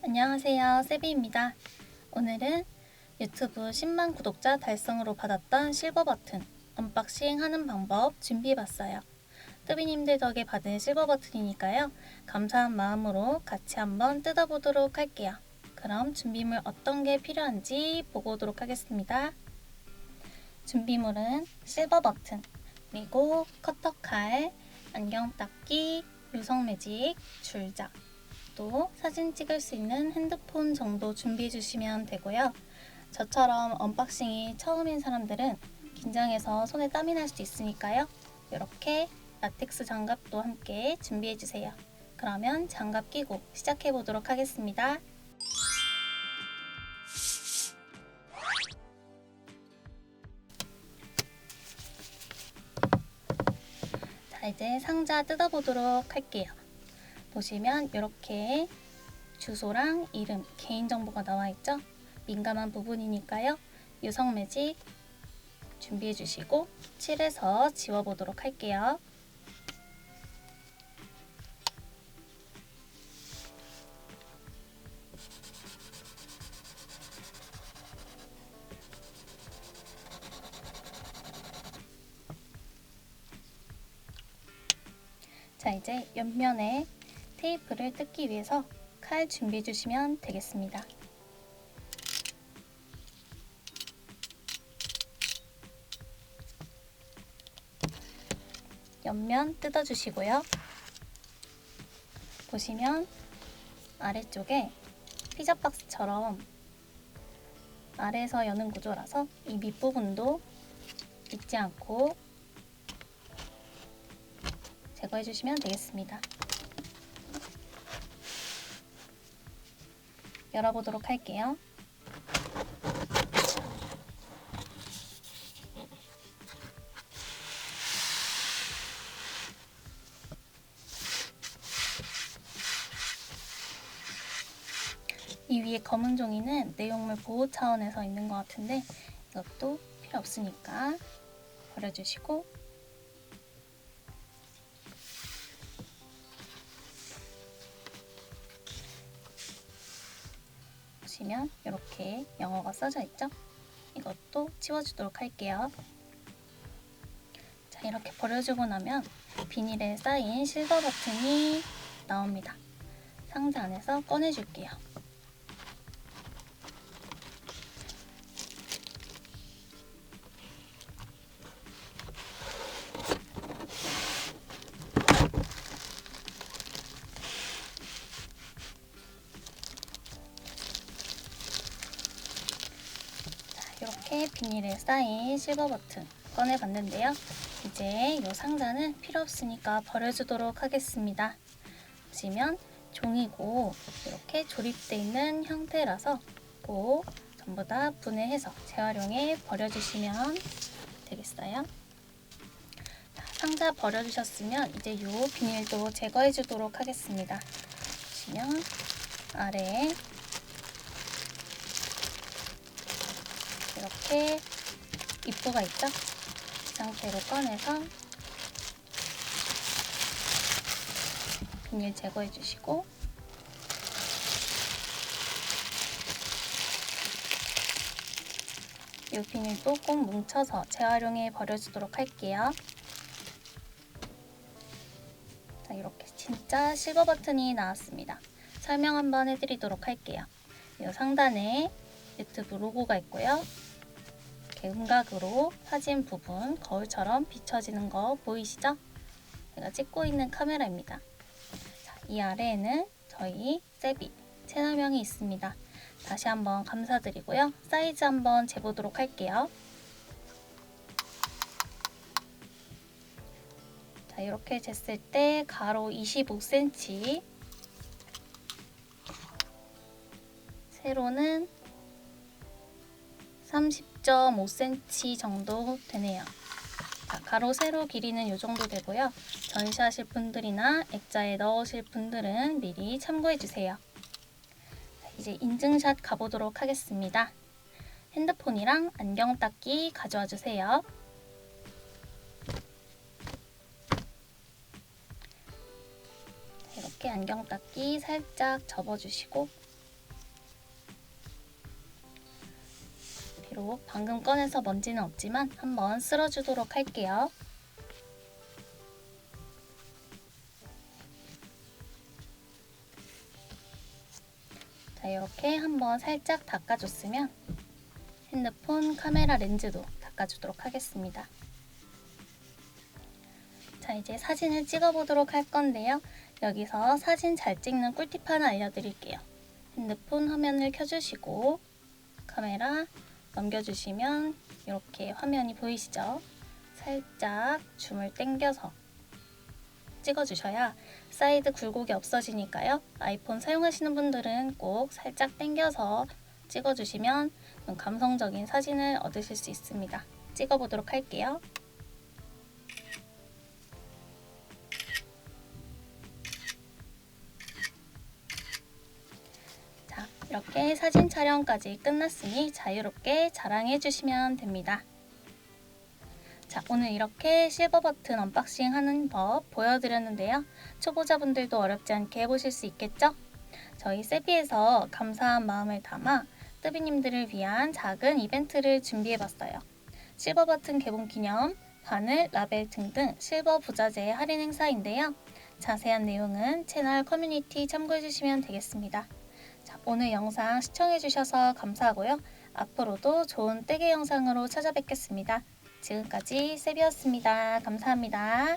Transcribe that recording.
안녕하세요, 세비입니다. 오늘은 유튜브 10만 구독자 달성으로 받았던 실버 버튼 언박싱 하는 방법 준비해봤어요. 뜨비님들 덕에 받은 실버 버튼이니까요. 감사한 마음으로 같이 한번 뜯어보도록 할게요. 그럼 준비물 어떤 게 필요한지 보고 오도록 하겠습니다. 준비물은 실버 버튼, 그리고 커터칼, 안경 닦기, 유성 매직, 줄자, 또 사진 찍을 수 있는 핸드폰 정도 준비해 주시면 되고요. 저처럼 언박싱이 처음인 사람들은 긴장해서 손에 땀이 날 수도 있으니까요. 이렇게 라텍스 장갑도 함께 준비해 주세요. 그러면 장갑 끼고 시작해 보도록 하겠습니다. 자, 이제 상자 뜯어보도록 할게요. 보시면 이렇게 주소랑 이름, 개인정보가 나와있죠? 민감한 부분이니까요. 유성 매직 준비해 주시고 칠해서 지워보도록 할게요. 자, 이제 옆면에 테이프를 뜯기 위해서 칼 준비해 주시면 되겠습니다. 옆면 뜯어 주시고요. 보시면 아래쪽에 피자 박스처럼 아래에서 여는 구조라서 이 밑부분도 잊지 않고 제거해 주시면 되겠습니다. 열어보도록 할게요. 이 위에 검은 종이는 내용물 보호 차원에서 있는 것 같은데 이것도 필요 없으니까 버려주시고, 보시면 이렇게 영어가 써져 있죠? 이것도 치워주도록 할게요. 자, 이렇게 버려주고 나면 비닐에 쌓인 실버 버튼이 나옵니다. 상자 안에서 꺼내줄게요. 이렇게 비닐에 쌓인 실버 버튼 꺼내봤는데요. 이제 이 상자는 필요 없으니까 버려주도록 하겠습니다. 보시면 종이고 이렇게 조립되어 있는 형태라서 꼭 전부 다 분해해서 재활용해 버려주시면 되겠어요. 상자 버려주셨으면 이제 이 비닐도 제거해 주도록 하겠습니다. 보시면 아래에 이렇게 입구가 있죠? 이 상태로 꺼내서 비닐 제거해 주시고, 이 비닐도 꼭 뭉쳐서 재활용해 버려주도록 할게요. 자, 이렇게 진짜 실버 버튼이 나왔습니다. 설명 한번 해드리도록 할게요. 이 상단에 유튜브 로고가 있고요. 이렇게 음각으로 사진 부분 거울처럼 비춰지는 거 보이시죠? 제가 찍고 있는 카메라입니다. 자, 이 아래에는 저희 세비 채널명이 있습니다. 다시 한번 감사드리고요. 사이즈 한번 재보도록 할게요. 자, 이렇게 쟀을 때 가로 25cm, 세로는 30.5cm 정도 되네요. 자, 가로 세로 길이는 이 정도 되고요. 전시하실 분들이나 액자에 넣으실 분들은 미리 참고해 주세요. 이제 인증샷 가보도록 하겠습니다. 핸드폰이랑 안경 닦기 가져와 주세요. 이렇게 안경 닦기 살짝 접어주시고, 비록 방금 꺼내서 먼지는 없지만 한번 쓸어주도록 할게요. 자, 이렇게 한번 살짝 닦아줬으면 핸드폰 카메라 렌즈도 닦아주도록 하겠습니다. 자, 이제 사진을 찍어보도록 할 건데요. 여기서 사진 잘 찍는 꿀팁 하나 알려드릴게요. 핸드폰 화면을 켜주시고 카메라 넘겨주시면 이렇게 화면이 보이시죠? 살짝 줌을 당겨서 찍어주셔야 사이드 굴곡이 없어지니까요. 아이폰 사용하시는 분들은 꼭 살짝 당겨서 찍어주시면 좀 감성적인 사진을 얻으실 수 있습니다. 찍어보도록 할게요. 자, 이렇게 사진 촬영까지 끝났으니 자유롭게 자랑해 주시면 됩니다. 자, 오늘 이렇게 실버 버튼 언박싱 하는 법 보여드렸는데요. 초보자분들도 어렵지 않게 해보실 수 있겠죠? 저희 세비에서 감사한 마음을 담아 뜨비님들을 위한 작은 이벤트를 준비해봤어요. 실버 버튼 개봉 기념, 바늘, 라벨 등등 실버 부자재 할인 행사인데요. 자세한 내용은 채널 커뮤니티 참고해주시면 되겠습니다. 자, 오늘 영상 시청해주셔서 감사하고요. 앞으로도 좋은 떼개 영상으로 찾아뵙겠습니다. 지금까지 세비였습니다. 감사합니다.